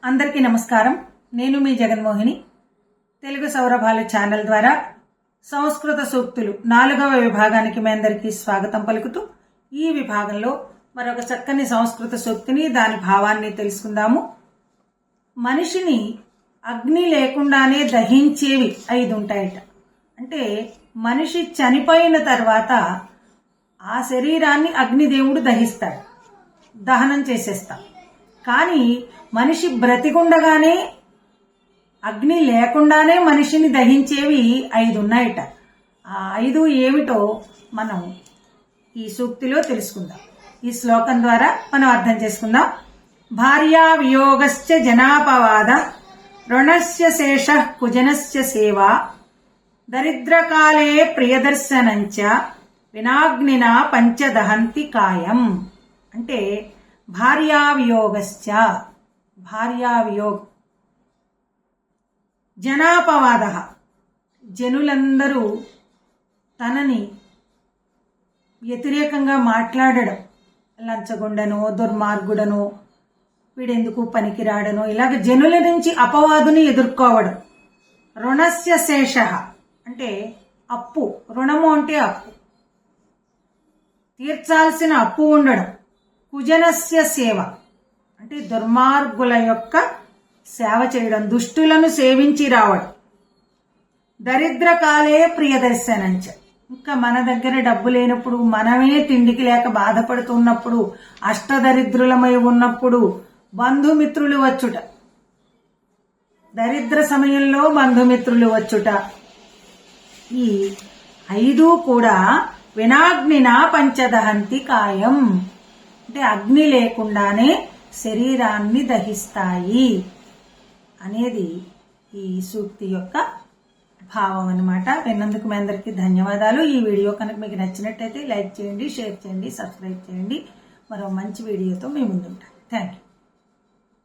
అందరికీ నమస్కారం. నేను మీ జగన్మోహిని. తెలుగు సౌరభాలు ఛానల్ ద్వారా సంస్కృత సూక్తులు 4వ విభాగానికి మీ అందరికీ స్వాగతం పలుకుతూ ఈ విభాగంలో మరొక చక్కని సంస్కృత సూక్తిని దాని భావాన్ని తెలుసుకుందాము. మనిషిని అగ్ని లేకుండానే దహించేవి 5 ఉంటాయట. అంటే మనిషి చనిపోయిన తర్వాత ఆ శరీరాన్ని అగ్నిదేవుడు దహిస్తాడు, దహనం చేసేస్తాడు. కానీ మనిషి బ్రతికుండగానే అగ్ని లేకుండానే మనిషిని దహించేవి 5 ఉన్నాయట. ఆ 5 ఏమిటో మనం ఈ సూక్తిలో తెలుసుకుందాం. ఈ శ్లోకం ద్వారా మనం అర్థం చేసుకుందాం. భార్యా వియోగశ్చ జనాపవాద రుణస్య శేష కుజనస్య సేవా దరిద్రకాలే ప్రియదర్శనంచ వినాగ్నినా పంచదహంతి కాయం. అంటే భార్యావియోగశ్చ, భార్యావియోగం, జనాపవాద, జనులందరూ తనని వ్యతిరేకంగా మాట్లాడడం, లంచగొండనో దుర్మార్గుడనో వీడెందుకు పనికిరాడనో ఇలాగ జనుల నుంచి అపవాదుని ఎదుర్కోవడం. రుణస్య శేష అంటే అప్పు, రుణము అంటే అప్పు, తీర్చాల్సిన అప్పు ఉండడం. కుజనస్య సేవ అంటే దుర్మార్గుల యొక్క సేవ చేయడం, దుష్టులను సేవించి రావడం. దరిద్రకాలే ప్రియదర్శనంచ, ఇంకా మన దగ్గర డబ్బు లేనప్పుడు, మనమే తిండికి లేక బాధపడుతున్నప్పుడు, అష్టదరిద్రులమై ఉన్నప్పుడు బంధుమిత్రులు వచ్చుట, దరిద్ర సమయంలో బంధుమిత్రులు వచ్చుట. ఈ 5 కూడా వినాగ్నినా పంచదహంతి కాయం అంటే అగ్ని లేకుండానే శరీరాన్ని దహిస్తాయి అనేది ఈ సూక్తి యొక్క భావం అన్నమాట. విన్నందుకు మీ అందరికీ ధన్యవాదాలు. ఈ వీడియో కనుక మీకు నచ్చినట్టయితే లైక్ చేయండి, షేర్ చేయండి, సబ్స్క్రైబ్ చేయండి. మరో మంచి వీడియోతో మీ ముందుంటాను. Thank you.